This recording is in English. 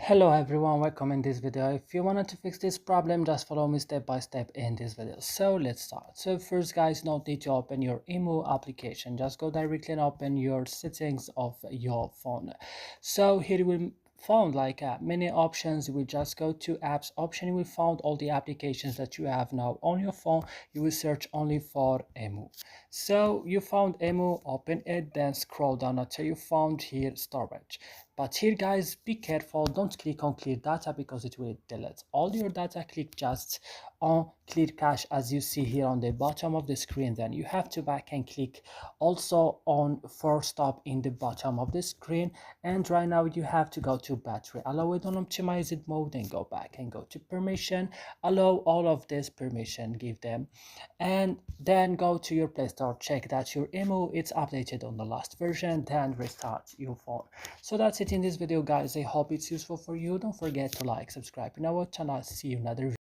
Hello everyone, welcome in this video. If you wanted to fix this problem, just follow me step by step in this video. So let's start. So first guys, you don't need to open your EMU application. Just go directly and open your settings of your phone. So here you will found many options. You will just go to apps option. You will find all the applications that you have now on your phone. You will search only for EMU. So you found EMU, open it, then scroll down until you found here storage. But here guys, be careful, don't click on clear data because it will delete all your data. Click just on clear cache as you see here on the bottom of the screen. Then you have to back and click also on force stop in the bottom of the screen. And right now you have to go to battery, allow it on optimized mode, and go back and go to permission, allow all of this permission, give them, and then go to your Play Store, check that your EMU is updated on the last version, then restart your phone. So that's it in this video guys. I hope it's useful for you. Don't forget to like, subscribe in our channel. See you in another video.